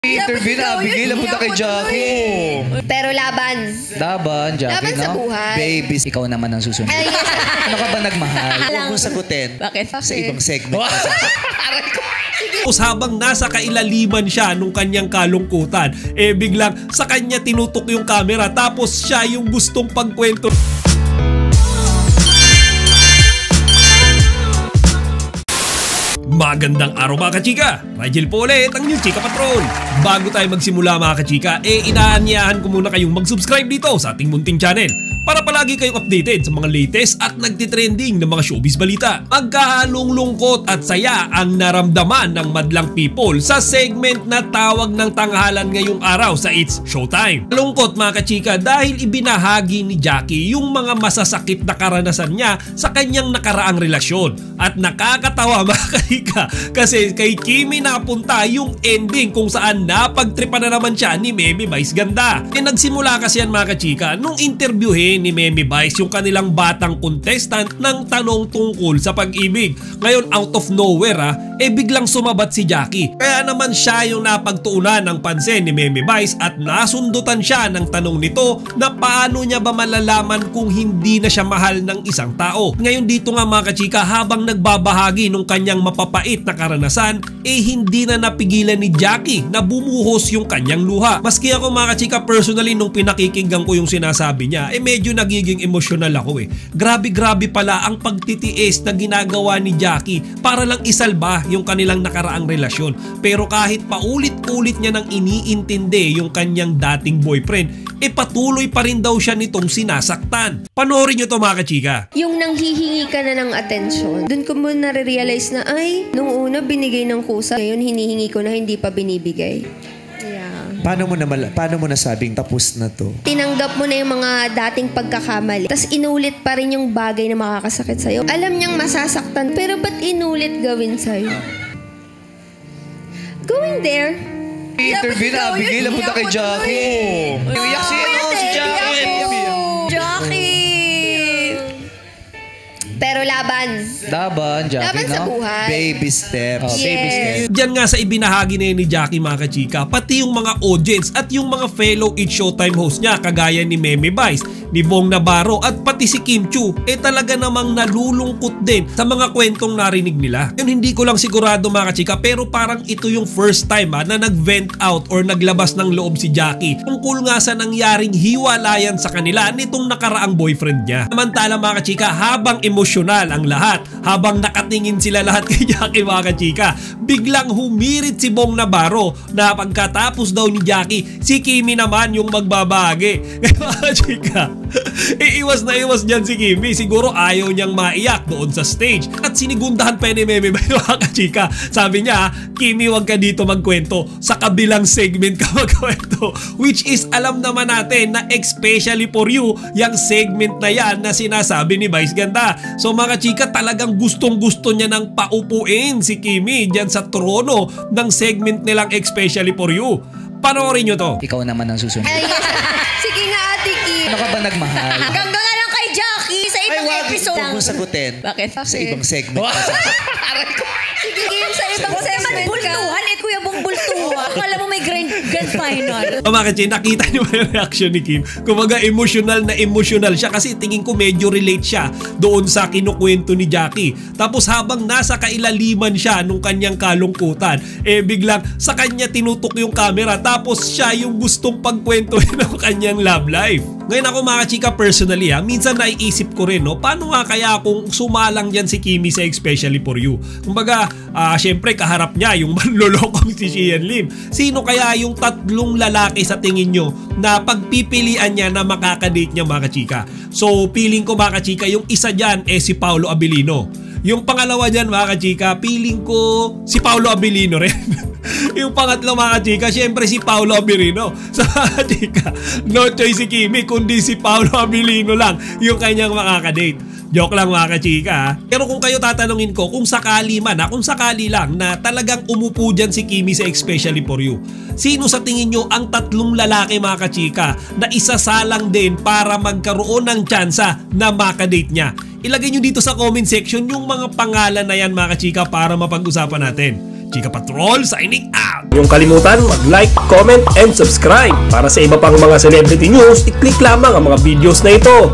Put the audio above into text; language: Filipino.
Interview na, bigay lang punta kay Jackie. Pero laban. Laban, Jackie, Laban sa buhay. Babies, ikaw naman ang susunod. Ano ka ba nagmahal? Huwag mong sagutin. Bakit? Sa ibang segment. Habang nasa kailaliman siya nung kanyang kalungkutan, biglang sa kanya tinutok yung camera tapos siya yung gustong pagkwento. Magandang araw mga kachika! Rigel po ulit ang inyong Chika Patrol. Bago tayo magsimula mga kachika, inaanyayahan ko muna kayong mag-subscribe dito sa ating munting channel para palagi kayong updated sa mga latest at nagtitrending na mga showbiz balita. Magkahalong lungkot at saya ang naramdaman ng madlang people sa segment na tawag ng tanghalan ngayong araw sa It's Showtime. Lungkot mga kachika dahil ibinahagi ni Jackie yung mga masasakit na karanasan niya sa kanyang nakaraang relasyon. At nakakatawa mga kachika kasi kay Kimi napunta yung ending kung saan napagtripa na naman siya ni Meme Vice Ganda. Nagsimula kasi yan mga kachika nung interviewin ni Meme Vice yung kanilang batang contestant ng tanong tungkol sa pag-ibig. Ngayon out of nowhere biglang sumabat si Jackie. Kaya naman siya yung napagtuunan ng pansin ni Meme Vice at nasundutan siya ng tanong nito na paano niya ba malalaman kung hindi na siya mahal ng isang tao. Ngayon dito nga mga kachika habang nagbabahagi nung kanyang mapapait na karanasan hindi na napigilan ni Jackie na bumuhos yung kanyang luha. Maski ako mga kachika personally nung pinakikinggan ko yung sinasabi niya medyo nagiging emosyonal ako Grabe pala ang pagtitiis na ginagawa ni Jackie para lang isalba yung kanilang nakaraang relasyon. Pero kahit paulit-ulit niya nang iniintindi yung kanyang dating boyfriend, patuloy pa rin daw siya nitong sinasaktan. Panoorin nyo to mga kachika. Yung nanghihingi ka na ng atensyon, dun ko mo nare-realize na nung una binigay ng kusa, ngayon hinihingi ko na hindi pa binibigay. Paano mo nasabing tapos na to? Tinanggap mo na yung mga dating pagkakamali, tapos inulit pa rin yung bagay na makakasakit sa'yo. Alam niyang masasaktan, pero ba't inulit gawin sa'yo? Going there. Interview na, bigay lang punta kay Jackie. Iyak si Jackie. Jackie! Pero laban. Laban, Jackie, Laban sa buhay. Baby steps. Baby steps. Diyan nga sa ibinahagi na ni Jackie mga kachika, pati yung mga audience at yung mga fellow It's Showtime host niya kagaya ni Meme Vice, ni Bong Navarro at pati si Kim Chu talaga namang nalulungkot din sa mga kwentong narinig nila. Yun hindi ko lang sigurado mga kachika pero parang ito yung first time na nag-vent out or naglabas ng loob si Jackie tungkol nga sa nangyaring hiwalayan sa kanila nitong nakaraang boyfriend niya. Samantala mga kachika habang emosyonal ang lahat, habang nakatingin sila lahat kay Jackie mga kachika, biglang humirit si Bong Navarro na pagkatapos daw ni Jackie, si Kimi naman yung magbabagi. Mga kachika, iwas na iwas dyan si Kimi. Siguro ayaw niyang maiyak doon sa stage. At sinigundahan pa ni Meme Vice mga kachika. Sabi niya, Kimi wag ka dito magkwento. Sa kabilang segment ka magkwento. Which is alam naman natin na especially for you, yung segment na yan na sinasabi ni Vice Ganda. So mga kachika talagang gustong gusto niya nang paupuin si Kimi dyan sa trono ng segment nilang especially for you. Panoorin nyo to. Ikaw naman ang susunod. Sige nga Ate Kim. Ano ka ba nagmahal? Hanggang doon na lang kay Jackie sa ibang episode. Huwag mong sagutin. Bakit? Sa ibang segment. Sige Kim, sa ibang segment ka. Bultuhan Kuya Bong bultuhan. Akala mo may grand final. Mga kachin, nakita niyo ba yung reaction ni Kim? Kumaga emotional na emotional siya kasi tingin ko medyo relate siya doon sa kinukwento ni Jackie. Tapos habang nasa kailaliman siya nung kanyang kalungkutan, biglang sa kanya tinutok yung camera tapos siya yung gustong pagkwentuhin ng kanyang love life. Ngayon ako mga kachika personally minsan naiisip ko rin paano nga kaya kung sumalang dyan si Kimi sa especially for you. Kumbaga, syempre kaharap niya yung manlolokong si Xian Lim. Sino kaya yung tatlong lalaki sa tingin nyo na pagpipilian niya na makakadate niya mga kachika? So feeling ko mga kachika yung isa dyan si Paolo Abilino. Yung pangalawa dyan mga kachika, feeling ko si Paolo Abilino rin. Yung pangatlo mga kachika, syempre si Paolo Abilino. So mga kachika, no choice si Kimi kundi si Paolo Abilino lang yung kanyang makakadate. Joke lang mga kachika Pero kung kayo tatanungin ko, kung sakali man kung sakali lang na talagang umupo dyan si Kimi sa especially for you, sino sa tingin nyo ang tatlong lalaki mga kachika na isasalang din para magkaroon ng tsansa na makadate niya? Ilagay nyo dito sa comment section yung mga pangalan na yan mga kachika para mapag-usapan natin. Chika Patrol signing out! Huwag kalimutan mag-like, comment, and subscribe. Para sa iba pang mga celebrity news, i-click lamang ang mga videos na ito.